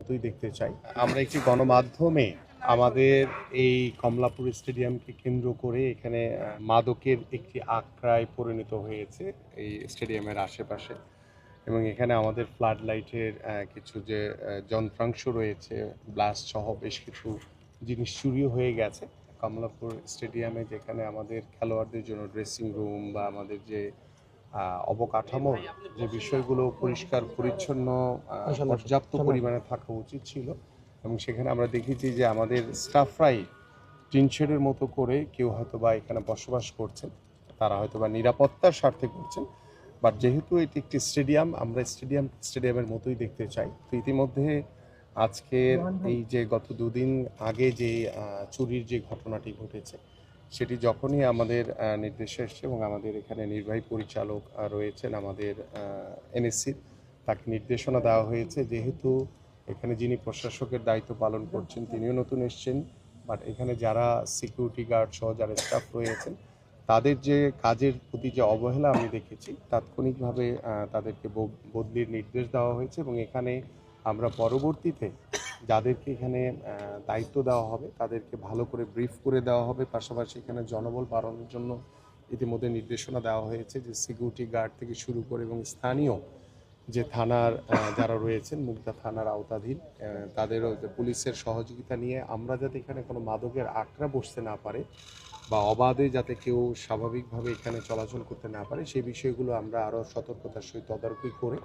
মতোই দেখতে চাই। আমরা একটি গণমাধ্যমে আমাদের এই কমলাপুর স্টেডিয়ামকে কেন্দ্র করে এখানে মাদকের একটি আখড়ায় পরিণত হয়েছে এই স্টেডিয়ামের আশেপাশে, এবং এখানে আমাদের ফ্লাড লাইটের কিছু যে যন্ত্রাংশ রয়েছে, ব্লাস্ট সহ বেশ কিছু জিনিস চুরিও হয়ে গেছে কমলাপুর স্টেডিয়ামে, যেখানে আমাদের খেলোয়াড়দের জন্য ড্রেসিং রুম বা আমাদের যে অবকাঠামোর যে বিষয়গুলো পরিষ্কার পরিচ্ছন্ন পর্যাপ্ত পরিমাণে থাকা উচিত ছিল, এবং সেখানে আমরা দেখেছি যে আমাদের স্টাফরাই টিন শেডের মতো করে কেউ হয়তো বা এখানে বসবাস করছেন, তারা হয়তো বা নিরাপত্তার স্বার্থে করছেন, বাট যেহেতু এটি একটি স্টেডিয়াম, আমরা স্টেডিয়ামের মতোই দেখতে চাই। তো ইতিমধ্যে আজকের এই যে গত দুদিন আগে যে চুরির যে ঘটনাটি ঘটেছে, সেটি যখনই আমাদের নির্দেশে এসছে এবং আমাদের এখানে নির্বাহী পরিচালক রয়েছেন আমাদের এনএসসির, তাকে নির্দেশনা দেওয়া হয়েছে, যেহেতু এখানে যিনি প্রশাসকের দায়িত্ব পালন করছেন তিনিও নতুন এসছেন, বাট এখানে যারা সিকিউরিটি গার্ড সহ যারা স্টাফ রয়েছেন তাদের যে কাজের প্রতি যে অবহেলা আমি দেখেছি, তাৎক্ষণিকভাবে তাদেরকে বদলির নির্দেশ দেওয়া হয়েছে, এবং এখানে আমরা পরবর্তীতে যাদেরকে এখানে দায়িত্ব দেওয়া হবে তাদেরকে ভালো করে ব্রিফ করে দেওয়া হবে। পাশাপাশি এখানে জনবল বাড়ানোর জন্য ইতিমধ্যে নির্দেশনা দেওয়া হয়েছে, যে সিকিউরিটি গার্ড থেকে শুরু করে এবং স্থানীয় যে থানার যারা রয়েছেন মুগদা থানার আওতাধীন তাদেরও পুলিশের সহযোগিতা নিয়ে আমরা যাতে এখানে কোনো মাদকের আখড়া বসতে না পারে বা অবাধে যাতে কেউ স্বাভাবিকভাবে এখানে চলাচল করতে না পারে, সেই বিষয়গুলো আমরা আরও সতর্কতার সহিত তদারকি করে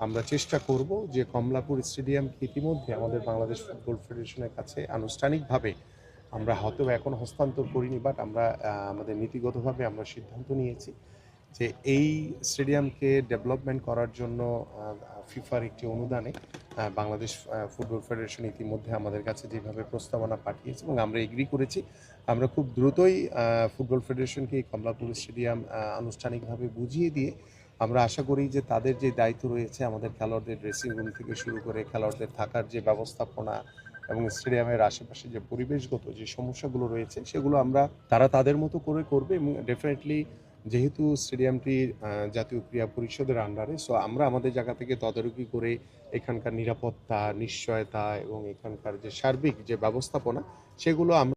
আমরা চেষ্টা করব যে কমলাপুর স্টেডিয়ামকে ইতিমধ্যে আমাদের বাংলাদেশ ফুটবল ফেডারেশনের কাছে আনুষ্ঠানিকভাবে আমরা হয়তো এখন হস্তান্তর করিনি, বাট আমরা আমাদের নীতিগতভাবে আমরা সিদ্ধান্ত নিয়েছি যে এই স্টেডিয়ামকে ডেভেলপমেন্ট করার জন্য ফিফার একটি অনুদানে বাংলাদেশ ফুটবল ফেডারেশন ইতিমধ্যে আমাদের কাছে যেভাবে প্রস্তাবনা পাঠিয়েছে এবং আমরা এগ্রি করেছি, আমরা খুব দ্রুতই ফুটবল ফেডারেশনকে এই কমলাপুর স্টেডিয়াম আনুষ্ঠানিকভাবে বুঝিয়ে দিয়ে আমরা আশা করি যে তাদের যে দায়িত্ব রয়েছে আমাদের খেলোয়াড়দের ড্রেসিং রুম থেকে শুরু করে খেলোয়াড়দের থাকার যে ব্যবস্থাপনা এবং স্টেডিয়ামের আশেপাশে যে পরিবেশগত যে সমস্যাগুলো রয়েছে সেগুলো তারা তাদের মতো করে করবে, এবং ডেফিনেটলি যেহেতু স্টেডিয়ামটি জাতীয় ক্রীড়া পরিষদের আন্ডারে, সো আমরা আমাদের জায়গা থেকে তদারকি করে এখানকার নিরাপত্তা, নিশ্চয়তা এবং এখানকার যে সার্বিক যে ব্যবস্থাপনা সেগুলো আমরা